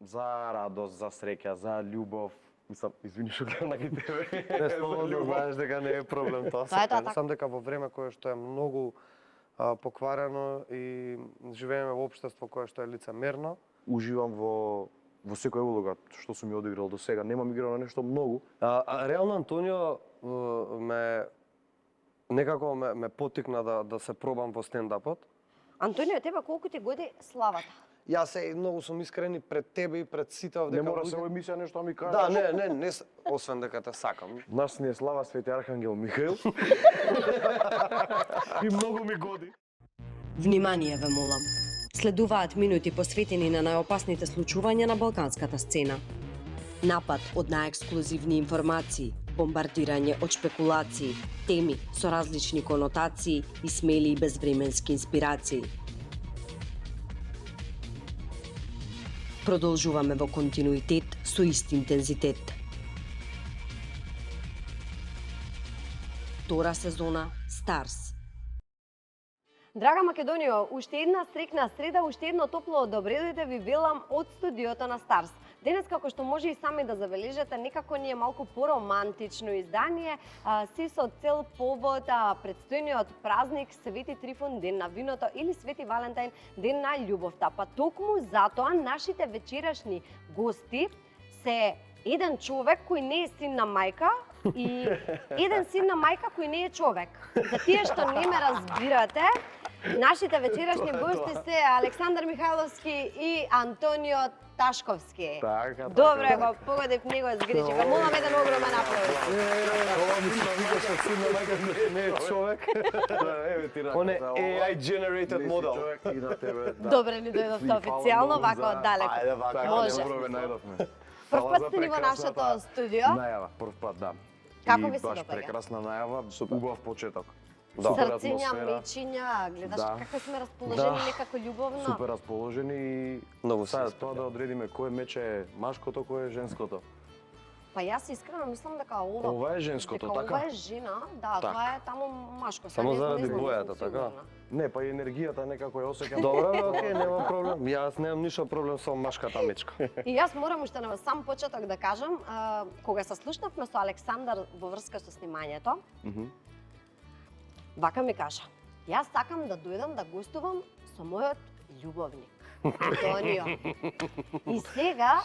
За радост, за среќа, за љубов. Мислам, извини што гледам на тебе. Не, слободно знаеш дека не е проблем тоа. Тоа е тоа, Сам дека во време кое што е многу покварено и живееме во општество кое што е лицемерно. Уживам во секоја улога што сум ја одиграл до сега. Немам играл на нешто многу. Реално Антонио некако ме поттикна да се пробам во стендапот. Антонио, тебе колку ти годи славата? Јас многу сум искрени пред тебе и пред сите овде. Не мора се во емисија нешто ми кажеш. Да, не, освен дека те сакам. Нас ни е слава Свети Архангел Михаил. И многу ми годи. Внимание ве молам. Следуваат минути посветени на најопасните случувања на балканската сцена. Напад од најексклузивни информации, бомбардирање од шпекулации, теми со различни конотации и смели и безвременски инспирации. Продолжуваме во континуитет со ист интензитет. Втора сезона Старс. Драга Македонијо, уште една стрекна среда, уште едно топло добредојде ви велам од студиото на Старс. Денес, како што може и сами да забележите, некако ни е малку поромантично издание, се со цел повод предстојниот празник Свети Трифон, ден на виното, или Свети Валентајн, ден на љубовта. Па токму затоа нашите вечерашни гости се еден човек кој не е син на мајка и еден син на мајка кој не е човек. За тие што не ме разбирате, нашите вечерашни гости се Александар Михайловски и Антонио Ташковски. Така. Добре го погодив негов згрижи. Го молам еден огромен аплауз. Ова мислам вика што син на мајка не е човек. Еве ти Он е AI generated model. И на тебе. Добре ни дојдовте официјално, вака оддалеку. Ајде вака. Може. Добро најдовме. Прв пат сте ни во нашето студио. Најава, прв пат, да. Како ви се баш допаѓа? прекрасна најава, убав почеток. Да. Супер Срциња, атмосфера. мечиња, гледаш Да. како сме расположени, Да. некако љубовно. Супер расположени и Многу се сега испраќа. тоа да одредиме кој мече е машкото, кој е женското. Па јас искрено мислам дека Ова е женското, дека така? ова е жена, да, Така. тоа е таму машко. Само Сега не заради знам, бојата, не сум така? сигурна. Не, па и енергијата некако ја осеќам. Добре, окей, нема проблем. Јас немам ништо проблем со машката мечка. И јас морам уште на сам почеток да кажам, кога се слушнавме со Александар во врска со снимањето, вака ми кажа: јас сакам да дојдам да гостувам со мојот љубовник, Антонио. И сега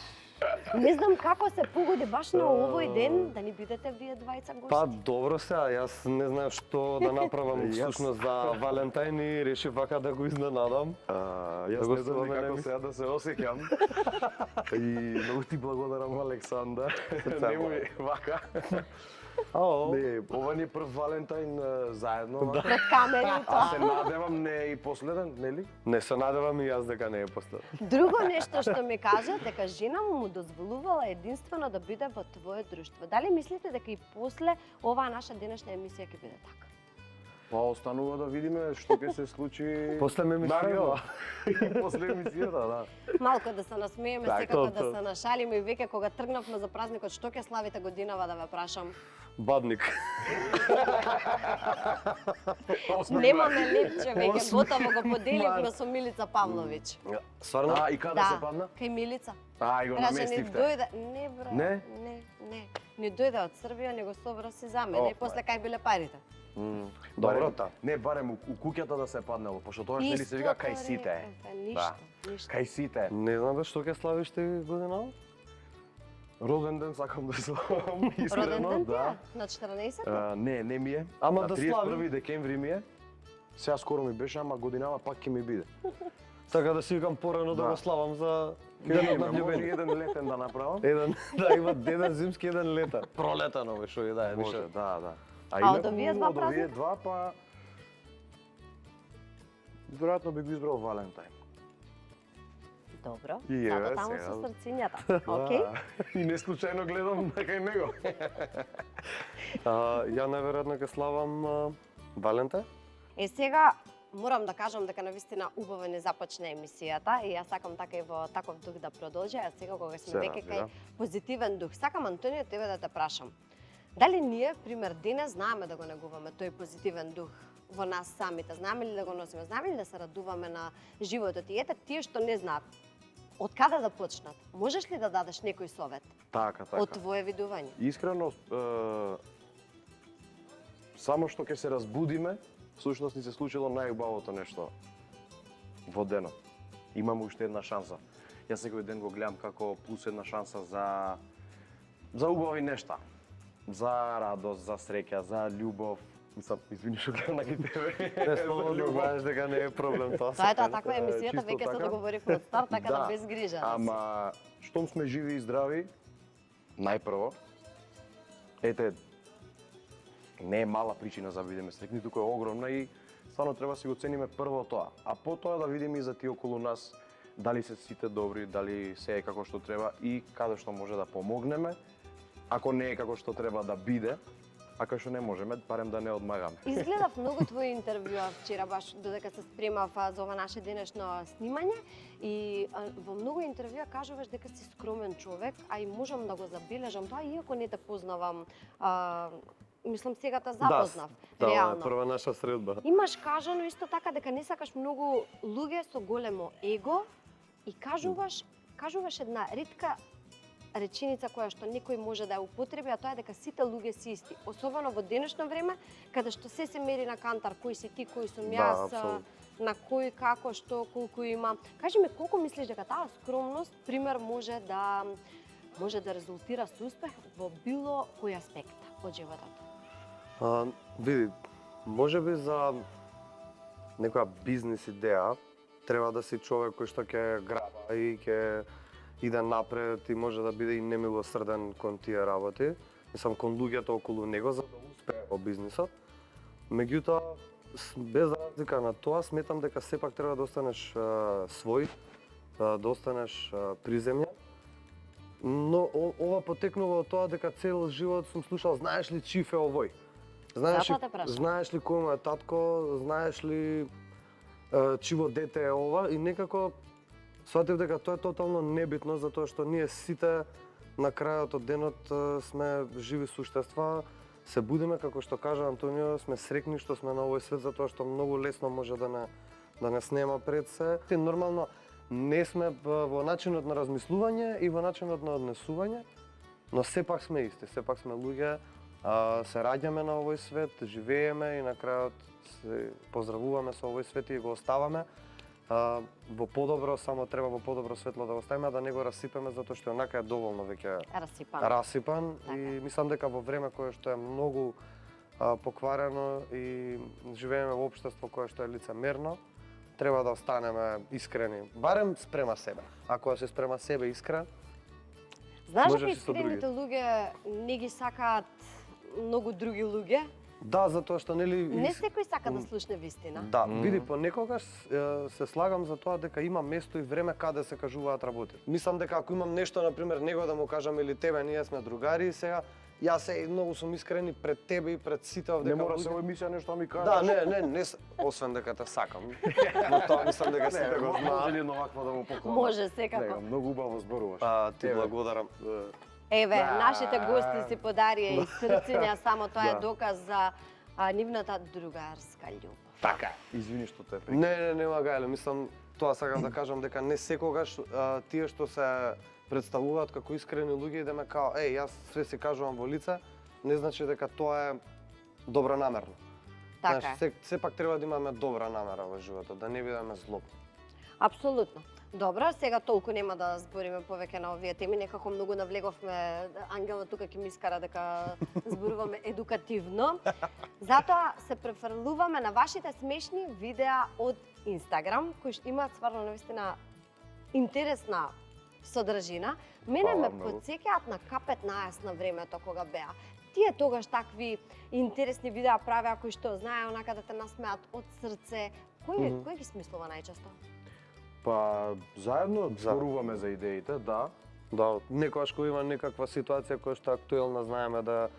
не знам како се погоди баш на овој ден да ни бидете вие двајца гости. Па добро сега, јас не знаев што да направам Јас- всушност за Валентајн и решив вака да го изненадам. Јас Да го не знам ни споменем. како сега да се осеќам. И многу ти благодарам, Александар. Немој вака. Ао, Не, ова ни е прв Валентајн заедно. вака. Пред камери. А се надевам не и последен, нели? не се надевам и јас дека не е последен. Друго нешто што ми кажа, дека жена му дозволувала единствено да биде во твое друштво. Дали мислите дека и после оваа наша денешна емисија ќе биде така? Па останува да видиме што ќе се случи. После ме наредно. емисијава. И после емисијата, да. Малку да се насмееме, Так, секако да тоа. се нашалиме и веќе кога тргнавме за празникот, што ќе славите годинава да ве прашам? Бадник. Немаме лепче веќе, Осми готово го поделивме март. со Милица Павлович. Сварно? А, и каде се падна? кај Милица. А, и го Рече, ни наместивте. дојде, не бре, Не? не. Ни дојде од Србија, ни го собраси за мене и Опа. после кај биле парите. Добро та. Не, барем у куќата да се паднело, пошто тоа нели се вика кај сите. Ништо, ништо. Кај сите. Не знам бе што ќе славиш ти година? Роден ден сакам да славам, Роден искрено, ден ти да. е? На 14? Не ми е. Ама На да 31 славим. декември ми е. Сега скоро ми беше, ама годинава пак ќе ми биде. Така да си викам порано да Да. го славам за Не, денот на може љубовта. еден летен да направам. Еден, да, има еден зимски, еден летен. Пролетен овој што ја дае Може, више. да, да. А инаку, од овие два од овие празника? два, па... Веројатно би го избрал Валентајн. Добро. И еве, Сада таму сега. со срцињата. Океј. Да. И не случајно гледам кај него. Ја најверојатно ќе славам Валентајн. Е сега морам да кажам дека навистина убаво не започна емисијата и јас сакам така и во таков дух да продолжи, а сега кога сме Се веќе кај разбира. позитивен дух, сакам Антонио тебе да те прашам. Дали ние, пример, денес знаеме да го негуваме тој позитивен дух во нас самите? Знаеме ли да го носиме? Знаеме ли да се радуваме на животот? И ете тие што не знаат, Од каде да почнат? Можеш ли да дадеш некој совет Така. од твое видување? Искрено, само што ќе се разбудиме, всушност ни се случило најубавото нешто во денот. Имаме уште една шанса. Јас секој ден го гледам како плюс една шанса за убави нешта. За радост, за среќа, за љубов. Мислам, извини што гледам на тебе. Не слободно знаеш дека не е проблем тоа. Тоа е тоа, таква е емисијата, чисто веќе се така. договоривме од старт, така да без грижа. Ама, штом сме живи и здрави, најпрво, ете, не е мала причина за да бидеме среќни, туку е огромна и стварно треба си го цениме прво тоа. А потоа да видиме и за тие околу нас, дали се сите добри, дали се е како што треба и каде што може да помогнеме. Ако не е како што треба да биде, а кај што не можеме, барем да не одмагаме. Изгледав многу твои интервјуа вчера, баш додека се спремав за ова наше денешно снимање и во многу интервјуа кажуваш дека си скромен човек, а и можам да го забележам тоа, иако не те познавам, мислам сега те запознав, Да, реално. прва наша средба. Имаш кажано исто така дека не сакаш многу луѓе со големо его и кажуваш една ретка реченица која што некој може да ја употреби, а тоа е дека сите луѓе си исти. Особено во денешно време, каде што се мери на кантар, кој си ти, кој сум јас, апсолутно. на кој, како, што, колку има. Кажи ми, колку мислиш дека таа скромност, пример, може да резултира со успех во било кој аспект од животот? Види, можеби за некоја бизнис идеја треба да си човек кој што ќе граба и ќе иде напред и може да биде и немилосрден кон тие работи. Мислам, кон луѓето околу него за да успее во бизнисот. Меѓутоа, без разлика на тоа, сметам дека сепак треба да останеш свој, да останеш приземјен. Но ова потекнува од тоа дека цел живот сум слушал, знаеш ли чиф е овој? Затоа те прашам. Знаеш ли кој му е татко? Знаеш ли чиво дете е ова? И некако сватив дека тоа е тотално небитно, затоа што ние сите на крајот од денот сме живи суштества, се будиме, како што кажа Антонио, сме срекни што сме на овој свет, затоа што многу лесно може да не снема пред се. И нормално не сме во начинот на размислување и во начинот на однесување, но сепак сме исти, сепак сме луѓе, се раѓаме на овој свет, живееме и на крајот се поздравуваме со овој свет и го оставаме. Во подобро, само треба во подобро светло да го ставиме, да не го расипеме, затоа што онака е доволно веќе расипан. Така. И мислам дека во време кое што е многу покварено и живееме во општество кое што е лицемерно, треба да останеме искрени, барем спрема себе. Ако се спрема себе искрен, Знаеш можеш дека и со искрените луѓе не ги сакаат многу други луѓе? да, затоа што нели Не секој сака да слушне вистина. Да, види, понекогаш се слагам за тоа дека има место и време каде се кажуваат работи. Мислам дека ако имам нешто, например, него да му кажам или тебе, ние сме другари и сега јас многу сум искрен и пред тебе и пред сите овде. Не мора се во емисија нешто ми кажеш. Да, не, освен дека те сакам. Но тоа мислам дека сите го Може знаат. ли едно вакво да му поклонам? Може, секако. Не, многу убаво зборуваш. Ти Еве. благодарам. Еве, Да. нашите гости си подарија и срциња, само тоа е Да. доказ за нивната другарска љубов. Така. Извини што те прекинав. Не, нема гајле, мислам, тоа сакам да кажам дека не секогаш тие што се представуваат како искрени луѓе идеме као, јас све си кажувам во лице, не значи дека тоа е добронамерно. Така е. Сепак треба да имаме добра намера во животот, да не бидеме злобни. Апсолутно. Добро, сега толку нема да збориме повеќе на овие теми, некако многу навлеговме, Ангела тука ќе ми искара дека зборуваме едукативно. Затоа се префрлуваме на вашите смешни видеа од Инстаграм, кои што имаат стварно навистина интересна содржина. Мене ме многу. потсеќаат на К15 на времето кога беа. Тие тогаш такви интересни видеа правеа кои што знае онака да те насмеат од срце. Кој ги смислува најчесто? Па, заедно зборуваме за идеите, да. Да, некогаш кога има некаква ситуација која што е актуелна, знаеме да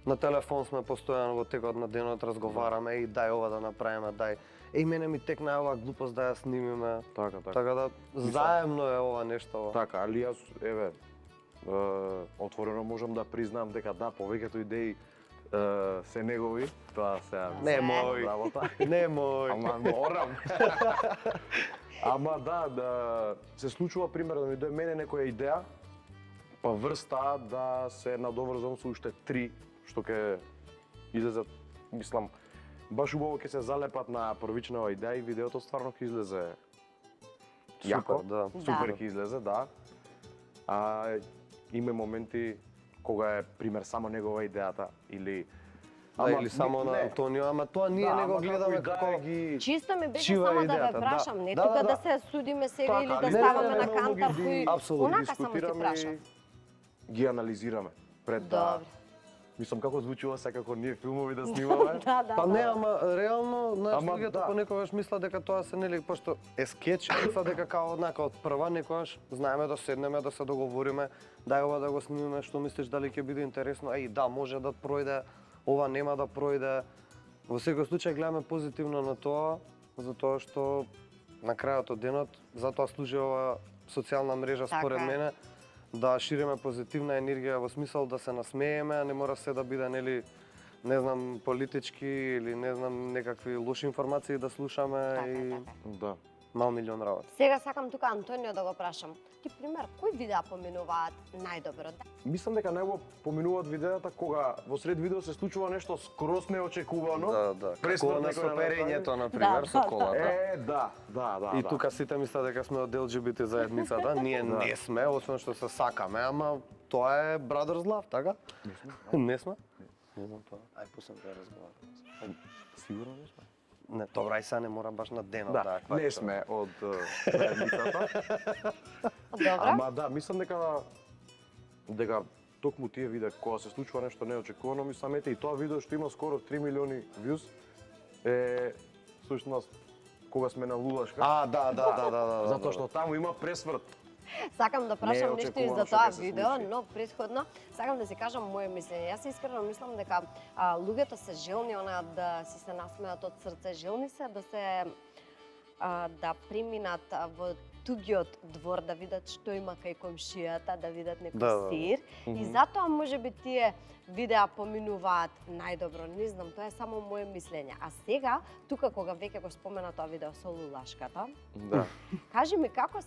на телефон сме постојано во текот на денот разговараме, дај ова да направиме, мене ми текна ова глупост да ја снимиме. Така. Така да заедно е ова нешто. Така, али јас, еве, отворено можам да признам дека да, повеќето идеи се негови, тоа се Не мој. работа. Не мој. Ама морам. Ама да се случува пример да ми дое мене некоја идеја, па врста да се надоврзам со уште 3 што ќе излезат, мислам, баш убаво ќе се залепат на првичната идеја и видеото стварно ќе излезе јако, да. супер ќе излезе, да. Има моменти кога е пример само негова идејата или Или само на Антонио, ама тоа ние не го гледаме како ги Чисто ми беше Чива само да идејата, ве прашам, не да, тука да, да се судиме сега Така, или да не, ставаме не, на не, кантар ги кој апсолутно онака само ти дискутираме прашам. ги анализираме пред да. Добре. Мислам како звучува секако ние филмови да снимаме. Да. Па не, ама реално, знаеш, Ама луѓето да. понекогаш мислат дека тоа се нели пошто е скеч, мислат дека као однака од прва некогаш знаеме да седнеме, да се договориме, дај ова да го снимиме, што мислиш дали ќе биде интересно, да, може да пројде, ова нема да пројде. Во секој случај гледаме позитивно на тоа, затоа што на крајот од денот затоа служи ова социјална мрежа Така според е. мене, да шириме позитивна енергија во смисол да се насмееме, а не мора се да биде нели не знам политички или не знам некакви лоши информации да слушаме Така, и така. Да. мал милион работи. Сега сакам тука Антонио да го прашам. Ти пример, кои видеа поминуваат најдобро? Мислам дека најбо поминуваат видеата кога во сред видео се случува нешто скроз неочекувано. Да. Преспрат Како на некој да соперењето, направи. на пример, Да, со да, колата. Да. И тука сите мислат дека сме од ЛГБТ заедницата, ние Да. не сме, освен што се сакаме, ама тоа е brothers love, така? Не сме? Не знам тоа. Ај пуснем да разговараме. Сигурно не сме. Не, добра, и сега не мора баш на денот Да, да не сме од заедницата. Добро? Ама да, мислам дека токму тие видеа кога се случува нешто неочекувано, мислам ете и тоа видео што има скоро 3 милиони views е всушност кога сме на Лулашка. Да. Затоа што таму има пресврт. Сакам да прашам нешто и за неочекувано што тоа ќе се видео, случи. но претходно сакам да си кажам моје мислење. Јас искрено мислам дека луѓето се желни да си се насмеат од срце, желни се да се да преминат во тугиот двор, да видат што има кај комшијата, да видат некој Да. сир. И затоа можеби тие видеа поминуваат најдобро. Не знам, тоа е само моје мислење. А сега, тука кога веќе го спомена тоа видео со Лулашката, Да. кажи ми како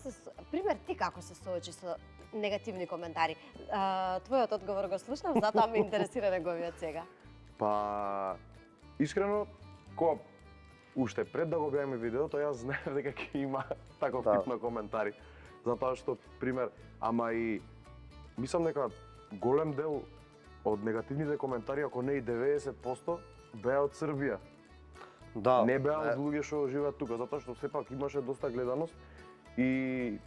пример ти како се соочи со негативни коментари. Твојот одговор го слушнав, затоа ме интересира неговиот сега. Па искрено кога уште пред да го објавиме видеото, јас знаев дека ќе има таков Да. тип на коментари. Затоа што пример, ама и мислам дека голем дел од негативните коментари, ако не и 90%, беа од Србија. Да. Не беа од луѓе што живеат тука, затоа што сепак имаше доста гледаност и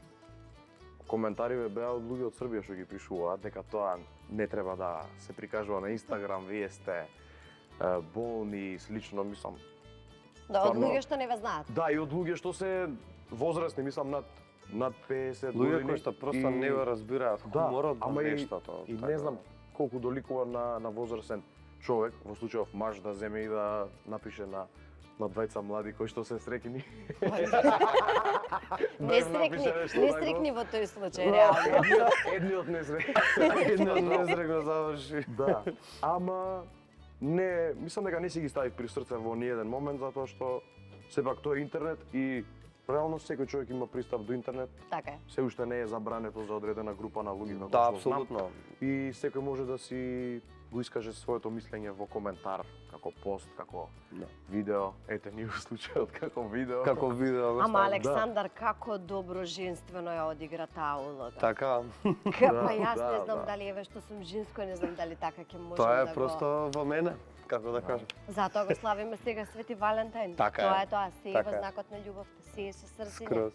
коментари беа од луѓе од Србија што ги пишуваат дека тоа не треба да се прикажува на Инстаграм, вие сте болни и слично, мислам. Да, од Стварно. луѓе што не ве знаат. Да, и од луѓе што се возрастни, мислам над 50 Луѓе години. кои што просто И- не го разбираат Да, хуморот во ама и- нештото. И така не знам колку доликува на возрастен човек, во случајов маж да земе и да напише на двајца млади кои што се среќни. Несрекни во тој случај, реално. Едниот не среќни. Едно незрекно заврши. Да. Ама не, мислам дека не си ги ставив при срце во ниеден момент затоа што сепак тоа е интернет и реално секој човек има пристап до интернет. Така е. Се уште не е забрането за одредена група на луѓе, како Да, што знам. апсолутно. И секој може да си го искаже своето мислење во коментар, како пост, како Да. видео. Ете, ние во случајот како видео. Како видео го Ама ставам. Александар, како добро женствено ја одигра таа улога. Така. Па јас да, не знам да. дали еве што сум женско, не знам дали така ќе можам Тоа е да просто во мене, како да кажам. Затоа го славиме сега Свети Валентин. Така Тоа е. е тоа, се Така во е. знакот на љубовта, се е со срцето. Скроз.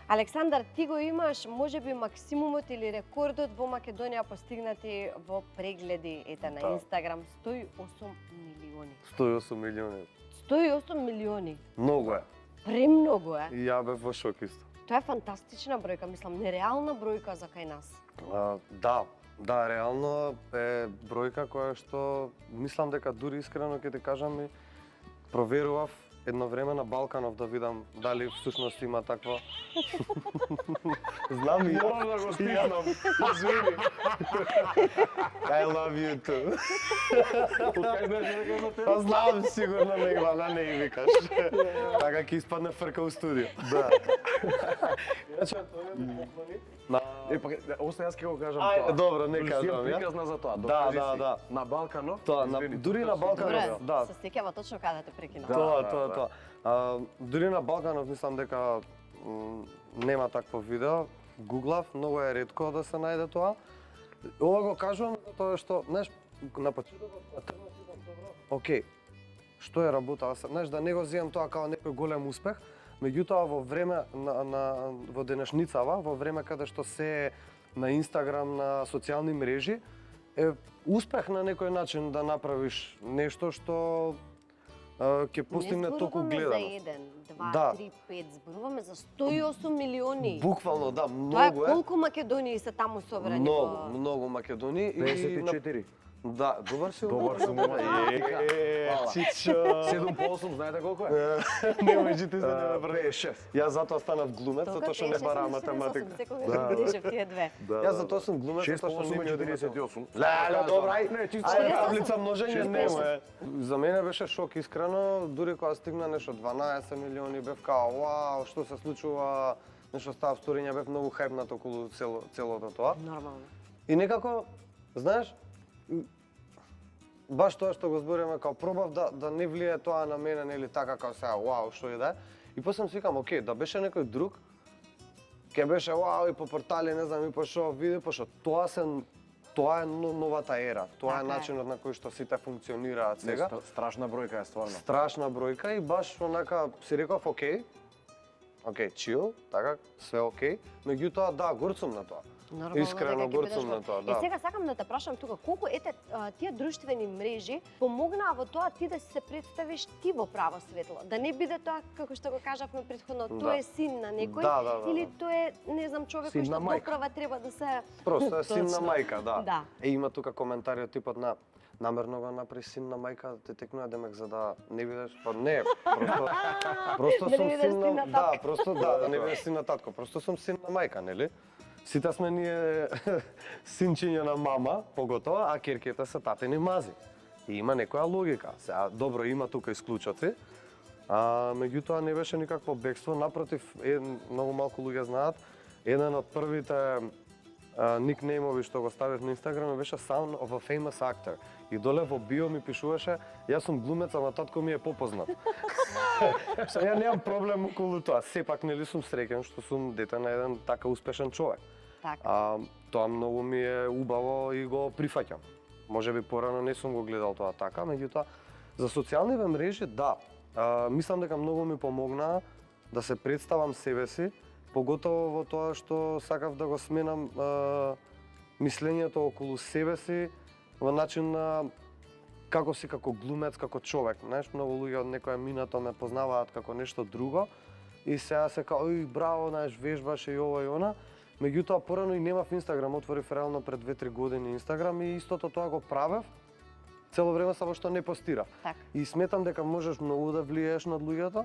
Александар, ти го имаш можеби максимумот или рекордот во Македонија постигнати во прегледи ете на Да. Инстаграм 108 милиони. 108 милиони. 108 милиони. Многу е. Премногу е. И ја бев во шок исто. Тоа е фантастична бројка, мислам, нереална бројка за кај нас. Да, реално е бројка која што мислам дека дури искрено ќе ти кажам и проверував едно време на Балканов да видам дали всушност има таква. Знам и Морам да го стиснам. Извини. I love you too. Откај беше дека за тебе? Па знам сигурно не има, да не и викаш. Така ќе испадне фрка у студио. Да. Иначе на Па, оста јас ќе го кажам Ајде, тоа. добро, не Си кажам, ја. приказна за тоа. Да, докажи да, си. да. На Балканов. Тоа, извини, дури на Добре, Балканов, да. се сеќава точно каде те прекинав. Да. Дури на Балканов мислам дека нема такво видео. Гуглав, многу е ретко да се најде тоа. Ова го кажувам затоа што, знаеш, на почетокот на тренот идам добро. Океј. Што е работа? Знаеш, да не го земам тоа како некој голем успех, меѓутоа во време во денешницава, во време каде што се е на Инстаграм, на социјални мрежи, е успех на некој начин да направиш нешто што ќе постигне толку Не зборуваме гледаност. за 1, 2, Да. 3, 5, зборуваме за 108 милиони. Буквално, да, Тоа е многу е. колку Македонии се таму собрани Многу, во... многу Македонии. и на- 54. Да, добар си. Добар сум, мома. Фала. Чичо. 7 по 8, знаете колку е? Не можете се да направи. 56. Јас затоа станав глумец, затоа што не барам математика. Секогаш Да. ги грижев тие две. Јас затоа сум глумец, 6 по затоа што 8 не ми е оди 48. Леле, добра, ај. Не, чисто. Ајде, 48. таблица множење 6 по нема 8. е. За мене беше шок, искрено, дури кога стигна нешто 12 милиони, бев као, вау, што се случува, нешто става вториња, бев многу хајпнат околу целото тоа. Нормално. И некако, знаеш, баш тоа што го збориме, као пробав да не влие тоа на мене, нели така као сега, вау, што и да е. И после си викам, окей, да беше некој друг, ќе беше вау и по портали, не знам, и по шо видео, пошто тоа е новата ера, тоа е Така е. начинот на кој што сите функционираат сега. Страшна бројка е стварно. Страшна бројка и баш онака си реков, окей, чил, така, све окей, меѓутоа да, горд сум на тоа. Нормално Искрено дека ќе горд бидеш сум на тоа, Е, да. сега сакам да те прашам тука, колку тие друштвени мрежи помогнаа во тоа ти да се представиш ти во право светло, да не биде тоа како што го кажавме претходно, Да. тој е син на некој Да. или тој е, не знам, човек Син кој на што мајка. доправа треба да се Просто е син на Точно. мајка, да. Да. Има тука коментари од типот на намерно го направи син на мајка, те текнува демек за да не видиш, па не, просто Да не сум видиш син син на на да, татко. просто да не видиш син на татко, просто сум син на мајка, нели? Сите сме ние синчиња на мама, поготоа, а керките се татини мази. И има некоја логика. Сега добро има тука исклучоци, меѓутоа не беше никакво бегство, напротив, многу малку луѓе знаат, еден од првите никнеймови што го ставив на Инстаграм беше Son of a Famous Actor. И доле во био ми пишуваше, јас сум глумец, ама татко ми е попознат. Ја немам проблем околу тоа, сепак нели сум среќен што сум дете на еден така успешен човек. така. Тоа многу ми е убаво и го прифаќам. Можеби порано не сум го гледал тоа така, меѓутоа за социјалните мрежи да, мислам дека многу ми помогнаа да се представам себе си, поготово во тоа што сакав да го сменам мислењето околу себе си во начин на како си како глумец, како човек. Знаеш, многу луѓе од некоја минато ме познаваат како нешто друго и сега се као, ој, браво, знаеш, вежбаше и ова и она. Меѓутоа, порано и немав Инстаграм, отворив реално пред 2-3 години Инстаграм и истото тоа го правев, цело време само што не постирав. Така. И сметам дека можеш многу да влиеш над луѓето.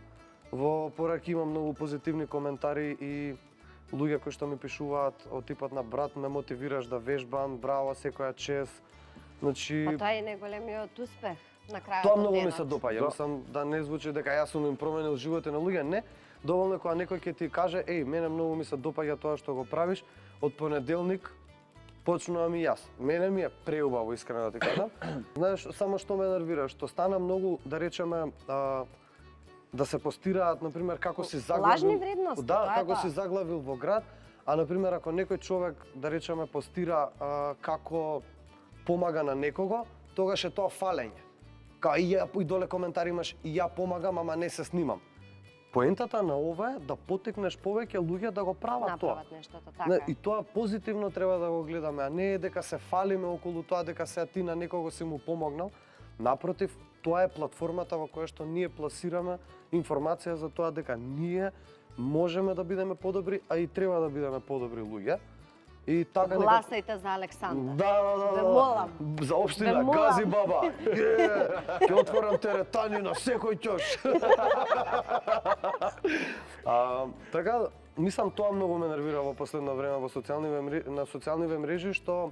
Во пораки има многу позитивни коментари и луѓе кои што ми пишуваат од типот на брат, ме мотивираш да вежбам, браво, секоја чест. Значи, Па тоа е најголемиот успех на крајот тоа од многу ми денот. се допаѓа. Да. Мислам да не звучи дека јас сум им променил животот на луѓе, не. Доволно е кога некој ќе ти каже, еј, мене многу ми се допаѓа тоа што го правиш, од понеделник почнувам и јас. Мене ми е преубаво, искрено да ти кажам. Знаеш, само што ме нервира, што стана многу, да речеме, да се постираат, например, како си заглавил... Лажни вредности, Да, тоа е како тоа. си заглавил во град, а, например, ако некој човек, да речеме, постира како помага на некого, тогаш е тоа фалење. Као и доле коментари имаш, и ја помагам, ама не се снимам. Поентата на ова е да потекнеш повеќе луѓе да го прават тоа. Направат нештото, Не, така. и тоа позитивно треба да го гледаме, а не е дека се фалиме околу тоа дека сега ти на некого си му помогнал. Напротив, тоа е платформата во која што ние пласираме информација за тоа дека ние можеме да бидеме подобри, а и треба да бидеме подобри луѓе. И така Гласајте за Александар. Да. Ве молам. За Ве општина молам. Гази баба. Ќе отворам теретани на секој ќош. Така, мислам тоа многу ме нервира во последно време на социјалниве мрежи што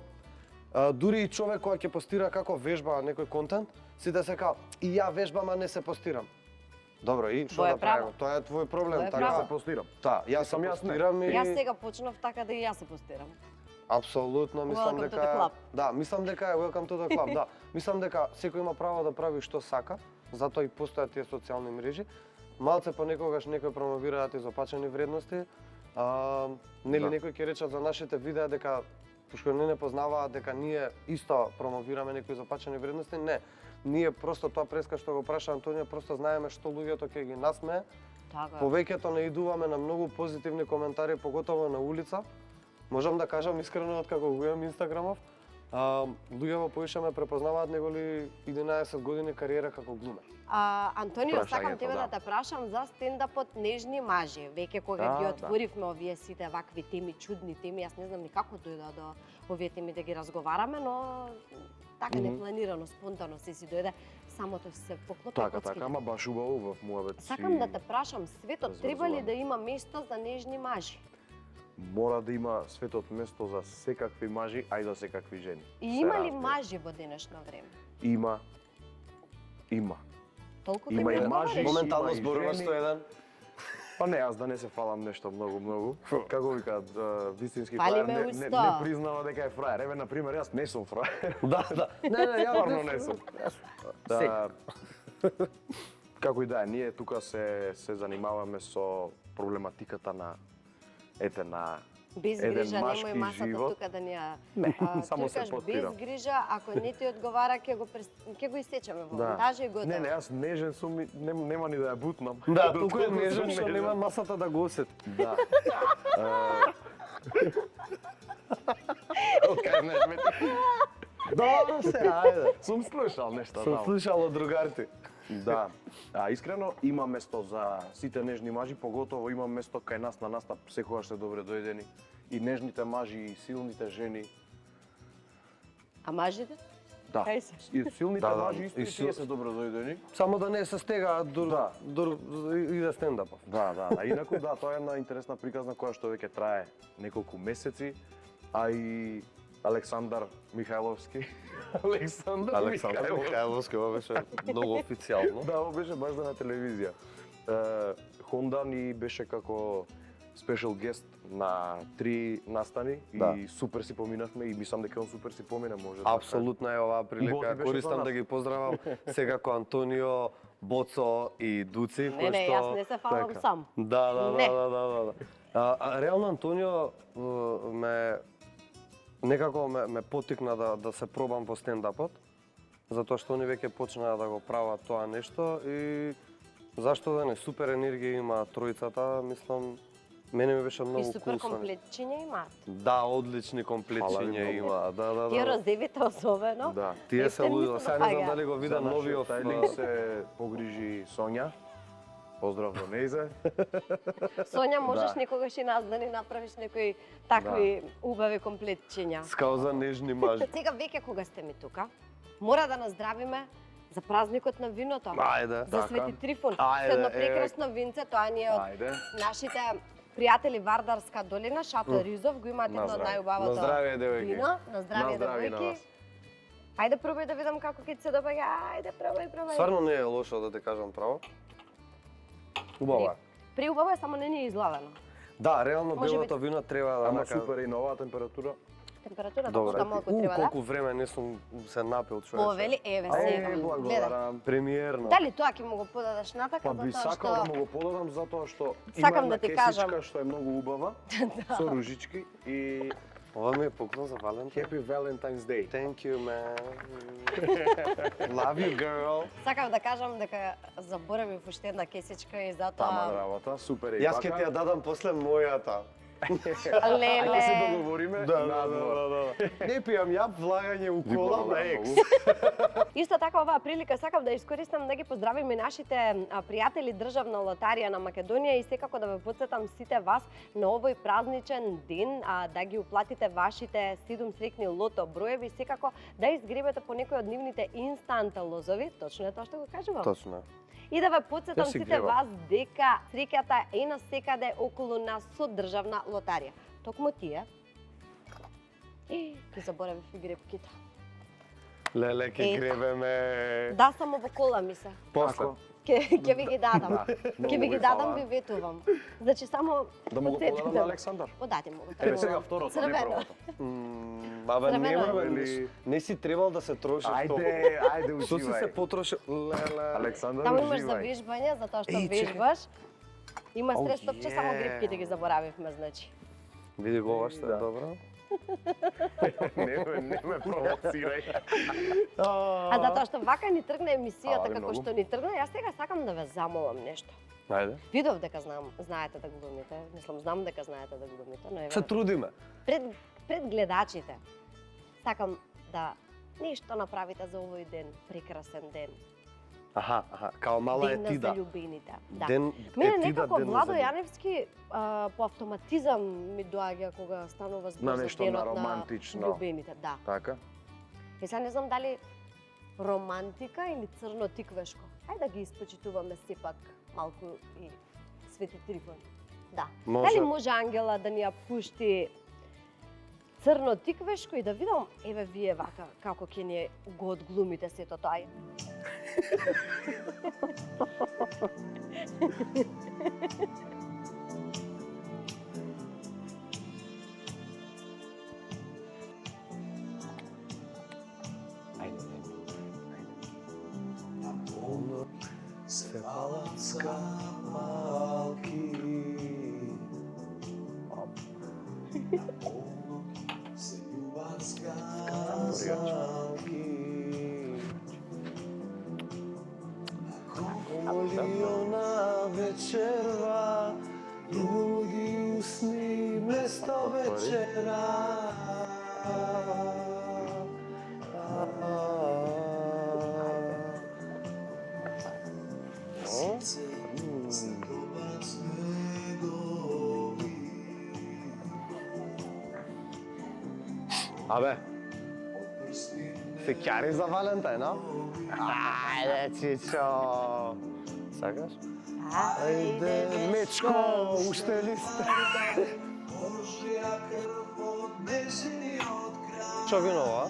дури и човек кој ќе постира како вежба некој контент, сите се као и ја вежбам, а не се постирам. Добро, и што Твое да правиме? право. Тоа е твој проблем, Твое така право. се постирам. Да, јас Сам јас не. постирам и Јас сега почнав така да и јас се постирам. апсолутно мислам Welcome to дека the club. да, мислам дека е welcome to the club, да. Мислам дека секој има право да прави што сака, затоа и постојат тие социјални мрежи. Малце понекогаш некој промовираат изопачени вредности. Нели Да. некој ќе речат за нашите видеа дека пошто не познаваат дека ние исто промовираме некои изопачени вредности, не. Ние просто тоа преска што го праша Антонија, просто знаеме што луѓето ќе ги насмее. Така. Повеќето наидуваме на многу позитивни коментари, поготово на улица. Можам да кажам искрено откако го имам Инстаграмов, луѓето повише ме препознаваат неголи 11 години кариера како глумер. Антонио, Прашањето, сакам тебе да да. те прашам за стендапот Нежни мажи. Веќе кога ги Да. отворивме овие сите вакви теми, чудни теми, јас не знам ни како дојда до овие теми да ги разговараме, но така непланирано, спонтано си дојде, самото се поклопи Така, коцките. така, ама баш убаво во муабет. Сакам да те прашам, светот да треба ли зврзуваме. да има место за нежни мажи? Мора да има светот место за секакви мажи, а и за секакви жени. И Се има ли разбира. мажи во денешно време? Има. Толку Има ти и ми мажи, одговориш? Моментално има и зборуваш жени. со еден. Па не, јас да не се фалам нешто многу. Како викаат, вистински Фали фраер ме не уста. признава дека е фраер. Еве, на пример, јас не сум фраер. Да. Не, ја Стварно не сум. Да. Како и да е, ние тука се занимаваме со проблематиката на Без еден грижа, машки немој масата живот. тука да ни ја... Не, а, само се кажеш, потпирам. без грижа, ако не ти одговара, ќе го исечеме во монтажа и готово. Не, јас нежен сум и нема ни да ја бутнам. Да, толку е Толку нежен сум што нема масата да го осети. Да. Откажнеш ме ти. Да, се, ајде. Сум слушал нешто Сум таму. слушал од другарите. Да. Искрено има место за сите нежни мажи, поготово има место кај нас на настап, секогаш се добре дојдени. И нежните мажи, и силните жени. А мажите? Да. Кај се? И силните Да, мажи исто и и сил- тие се добре дојдени. Само да не се стега Да. иде стендапов. Да. А инаку да, тоа е една интересна приказна која што веќе трае неколку месеци, а и Александар Михајловски. Александар Михајловски, ова беше многу официјално. Да, ова беше баш на телевизија. Хонда ни беше како спешал гест на 3 настани Да. и супер си поминавме и мислам дека он супер си помина, може да Апсолутно е оваа прилика. Боти беше со Користам нас. да ги поздравам секако Антонио, Боцо и Дуци. Не, кои што- јас не се фалам Така. сам. Да. Не. Реално Антонио некако ме поттикна да се пробам по стендапот, затоа што они веќе почнаа да го прават тоа нешто и зашто да не, супер енергија има тројцата, мислам, мене ми беше И многу супер кул. комплетчиња имаат. Да, одлични Фала комплетчиња ви многу. има. Да. Тие розевите особено. Да. Тие се Ефтен ми луѓе. се Сега не знам допаѓа. дали го вида За нашиот новиот тајлинг се погрижи Сонја. Поздрав до нејзе. Сонја, можеш Да. некогаш и нас да ни направиш некои такви убави комплетчиња. скао за нежни мажи. Сега веќе кога сте ми тука, мора да наздравиме за празникот на виното. Ајде. За така. Свети Трифун. Ајде, Едно прекрасно винце, тоа ни е од Ајде. нашите пријатели Вардарска долина, Шато Ризов, го имаат едно од На здравје. најубавото На здравје, девојки. вино. На здравје, На здравје на девојки. вас. Ајде пробај да видам како ќе ти се допаѓа. Ајде пробај. Стварно не е лошо да те кажам право. Убаво е. Преубаво е, само не ни е излавено. Да, реално Може би- белото вино треба да Ама супер и на оваа температура. Температурата Добре. што малку треба, да? Колку време не сум се напил човече. Повели, еве сега. Гледај. благодарам. Премиерно. Дали тоа ќе му го подадеш натака, Па би затоа сакал да што... му го подадам затоа што Сакам има да една ти кажам. кесичка што е многу убава, со ружички и Ова ми е поклон за Валентин. Happy Valentine's Day. Thank you, man. Love you, girl. Сакам да кажам дека заборавив уште една кесичка и Тама затоа... работа, супер е и Јас ќе ти ја пака. дадам после мојата. Леле. Ајде се договориме на двор. Не пијам ја, влагање у кола на екс. Исто така оваа прилика сакам да искористам да ги поздравим и нашите пријатели Државна лотарија на Македонија и секако да ве потсетам сите вас на овој празничен ден да ги уплатите вашите 7 срекни лото броеви, секако да изгребете по некој од нивните инстант лозови, точно е тоа што го кажувам. Точно. И да ве потсетам Јас си сите гребам. вас дека среќата е насекаде околу нас со Државна лотарија. Токму тие Ки заборавив и гребките. Леле, ке Ето. гребеме. Да, само во кола ми се. После. Ќе ви ги дадам. многу Ќе ви ви ги дадам, фала. ви ветувам. Значи само Да му го потсетете подадам на ме. Александар. Подати му го. Еве сега второто, не Црвено. првото. Абе, Црвено нема, е. бе, Или- не си требал да се трошиш толку. Ајде, Што си се уживај. потрошил? Леле. Александар, Таму имаш за уживај. вежбање, затоа што Еј, чекај. вежбаш. Има Ау, стрес топче, само е. гребките ги заборавивме, значи. Види го ова што е Да. добро. Не ме провоцирај. А затоа што вака ни тргна емисијата Фала ви како многу. што ни тргна, јас сега сакам да ве замолам нешто. Ајде. Видов дека знаете да глумите, мислам знам дека знаете да глумите, но еве Се трудиме. пред гледачите сакам да нешто направите за овој ден, прекрасен ден. Аха, као мала Ден на етида. залюбените. Да. Ден Мене етида, некако ден на Владо залюбените. Јаневски по автоматизам ми доаѓа кога станува збор На за нешто денот на романтично. на љубените. Да. Така? И сега не знам дали романтика или црно тиквешко. Ајде да ги испочитуваме сепак малку и Свети Трифон. Да. Може. Дали може Ангела да ни ја пушти црно тиквешко и да видам, еве вие вака, како ќе ни го одглумите сето тоа. Се палацка малки. Се љубавска малки. Коли она вечерва, луѓи усни место вечера. Абе, се ќари за Валентајн, а? Ајде, чичо. Сакаш? Ајде, мечко, уште ли сте? Што вино ова?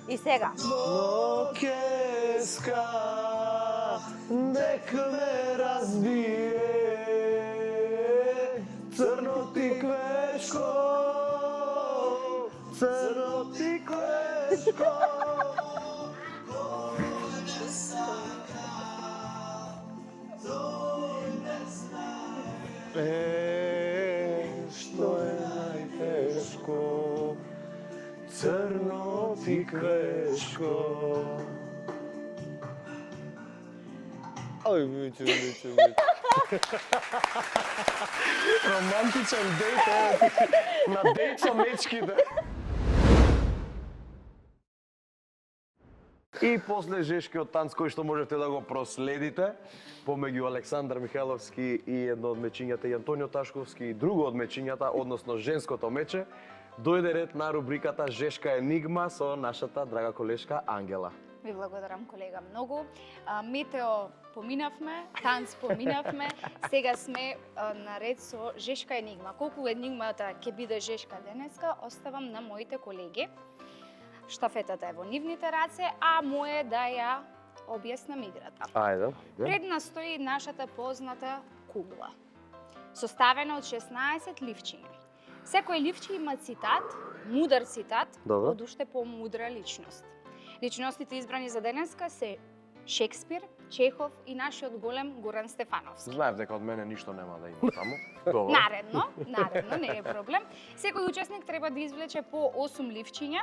И сега, Но кеска, дека ме разбие, црно тиквешко, црно тиквешко. Што е најтешко, црно тиквешко. Ај, миче. Романтичен дејт, на дејт со мечките. И после жешкиот танц кој што можете да го проследите помеѓу Александар Михайловски и едно од мечињата и Антонио Ташковски и друго од мечињата, односно женското мече, дојде ред на рубриката Жешка енигма со нашата драга колешка Ангела. Ви благодарам, колега, многу. Метео поминавме, танц поминавме, сега сме наред со Жешка енигма. Колку енигмата ќе биде Жешка денеска, оставам на моите колеги. Штафетата е во нивните раце, а моje да ја објаснам играта. Ајде. Пред нас стои нашата позната кугла, составена од 16 ливчиња. Секој ливче има цитат, мудар цитат, Добро. од уште помудра личност. Личностите избрани за денеска се Шекспир, Чехов и нашиот голем Горан Стефановски. Знаев дека од мене ништо нема да има таму. Добро. Наредно, не е проблем. Секој учесник треба да извлече по 8 ливчиња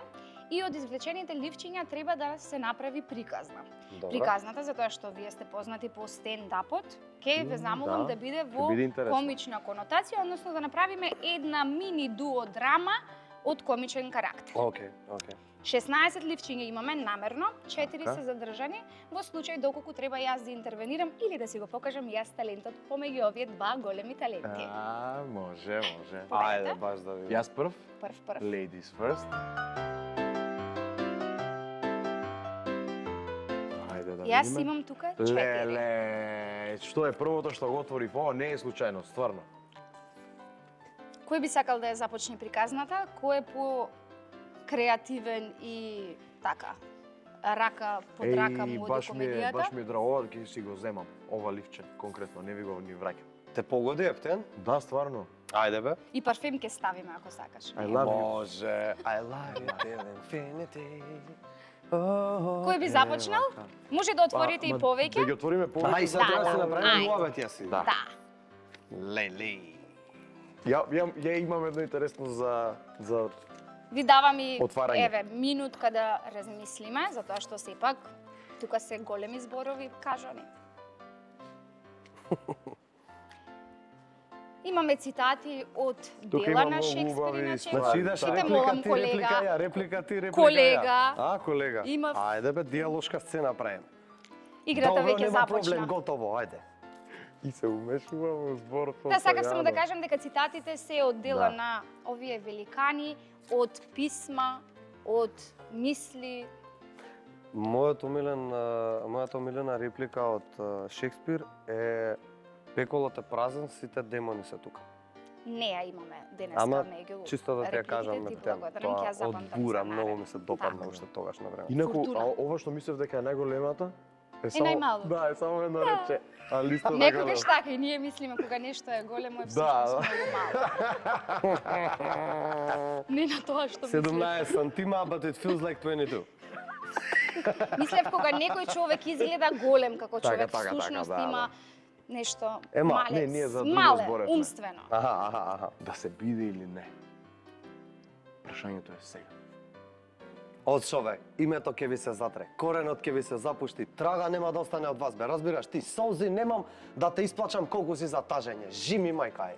и од извлечените ливчиња треба да се направи приказна. Добро. Приказната, затоа што вие сте познати по стендапот, ќе ве замолам да биде во биде интересно. комична конотација, односно да направиме една мини дуо драма од комичен карактер. Океј, океј. 16 ливчиња имаме намерно, 4 Така. се задржани, во случај доколку треба јас да интервенирам или да си го покажам јас талентот помеѓу овие два големи таленти. Може, може. Ајде, баш да видам. Јас прв, Прв. ladies first. Ајде да Јас видиме. имам тука 4. Леле, што е првото што го отвори? Ова не е случајно, стварно. Кој би сакал да ја започне приказната? Кој е по креативен и така рака под рака му од комедијата? баш ми е драго, ова ќе си го земам. Ова ливче, конкретно, не ви го ни враќам. Те погоди Ептен? Да, стварно. Ајде бе. И парфем ќе ставиме ако сакаш. I love you. Може. I love you till infinity. Кој би започнал? Може да отворите и Да повеќе? ги отвориме повеќе. Ај, сега треба да се направи Ајде. муабет јаси. Да. Да. Леле. Ја имам едно интересно за Ви давам и Отварање. еве минутка да размислиме, затоа што сепак тука се големи зборови кажани. Имаме цитати од Тука дела има на многу Шекспир и убави на ствари. Значи Чехов. идеш Ще те реплика молам, ти, колега. реплика ја, реплика ти, реплика Колега. ја. А, колега. Имав- Ајде бе, диалошка сцена правим. Играта Добро, веќе нема проблем, започна. готово, ајде. И се умешува во зборот. Да, сакав само да кажам дека цитатите се од дела Да. на овие великани, од писма, од мисли. Мојата омилена реплика од Шекспир е пеколот е празен, сите демони се тука. Не ја имаме денеска Ама, меѓу чисто да ти ја репликите, кажам, ти Ептен, благодарам, ќе ја тоа од запамтам бура, за многу наредно. ми се допадна Да. уште тогаш на време. Инаку, Фортуна. а ова што мислев дека е најголемата, е најмало. Да, е само едно рече. А листа Некогаш така и ние мислиме кога нешто е големо е всушност Да. многу мало. Не на тоа што мислев. 17 сантима, but it feels like 22. Мислев кога некој човек изгледа голем како Така, човек, така, всушност така, да, има нешто Ема, малец, не, ние за друго мале, зборевме. умствено. Аха. Да се биде или не. Прашањето е сега. Од човек, името ќе ви се затре, коренот ќе ви се запушти, трага нема да остане од вас, бе, разбираш, ти солзи немам да те исплачам колку си за тажење, жими мајка е.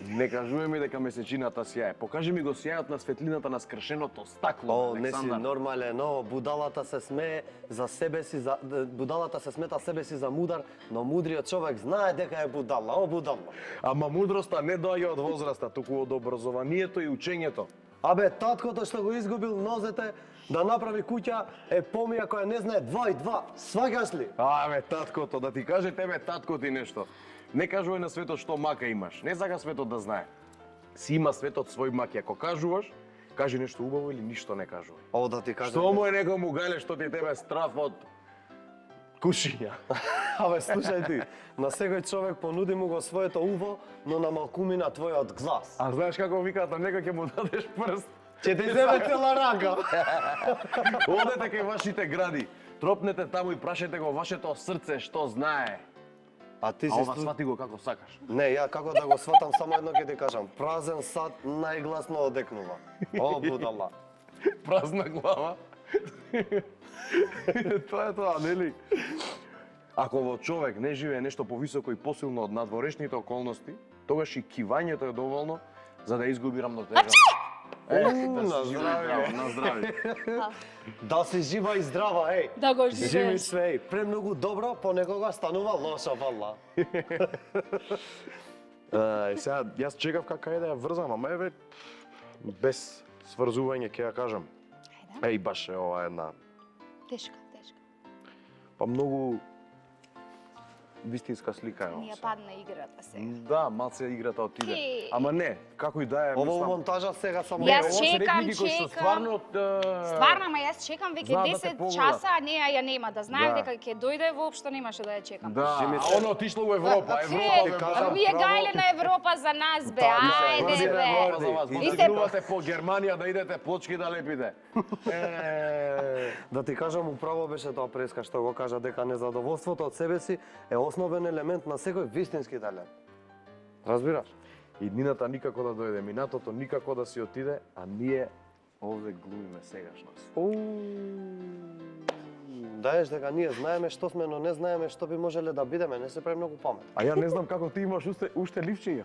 Не кажуваме ми дека месечината сјае. Покажи ми го сјајот на светлината на скршеното стакло, О, не си Александар. нормален, будалата се смее за себе си, будалата се смета себе си за мудар, но мудриот човек знае дека е будала, будала. Ама мудроста не доаѓа од возраста, туку од образованието и учењето. Абе, таткото што го изгубил нозете да направи куќа е помија која не знае 2 и 2, сваѓаш ли? Абе, таткото, да ти каже тебе татко ти нешто. Не кажувај на светот што мака имаш. Не сака светот да знае. Си има светот свој маки. Ако кажуваш, кажи нешто убаво или ништо не кажувај. О, да ти кажам. Што му е некому гајле што ти тебе страф од кушиња. Абе, слушај ти, на секој човек понуди му го своето уво, но на малкумина твојот глас. А знаеш како викаат на некој ќе му дадеш прст? Ќе ти земе цела рака. Одете кај вашите гради, тропнете таму и прашајте го вашето срце што знае. А ти А си ова свати го како сакаш. Не, ја како да го сватам, само едно ќе ти кажам. Празен сад најгласно одекнува. О, будала. Празна глава. Тоа е тоа, нели? Ако во човек не живее нешто повисоко и посилно од надворешните околности, тогаш и кивањето е доволно за да изгуби рамнотежа. На си здравје. на здравје. Да си жива и здрава, еј. Да го Жими живееш. све, премногу добро, понекога станува лошо, валла. Сега, јас чекав како е да ја врзам, ама еве, без сврзување ќе ја кажам. Ајде. Еј, баш е ова една, Тешка. па многу вистинска слика е ова. Ни ја се. падна играта сега. Да, малце играта отиде. Ки. Ама не, како и да е, Ова мислам. монтажа сега само... Јас Ова се чекам, реплики кои што чекам. стварно Стварно, ама јас чекам веќе Знаат да те 10 погледат. часа, а неа ја нема. Да знаев Да. дека ќе дојде, воопшто немаше да ја чекам. Да, Жими а се. оно отишло у Европа, Е, Европа ти бе, кажам, а вие право. гајле на Европа за нас, бе, Да, ајде, да, бе. Европа за вас. И Може се- да идувате по Германија да идете плочки да лепите. Да ти кажам, управо беше тоа Преска што го кажа дека незадоволството од себе си е основен елемент на секој вистински талент. Разбираш? Иднината никако да дојде, минатото никако да си отиде, а ние Овде глумиме сегашност. Даеш дека ние знаеме што сме, но не знаеме што би можеле да бидеме, не се прави многу памет. А ја не знам како ти имаш уште ливчиња.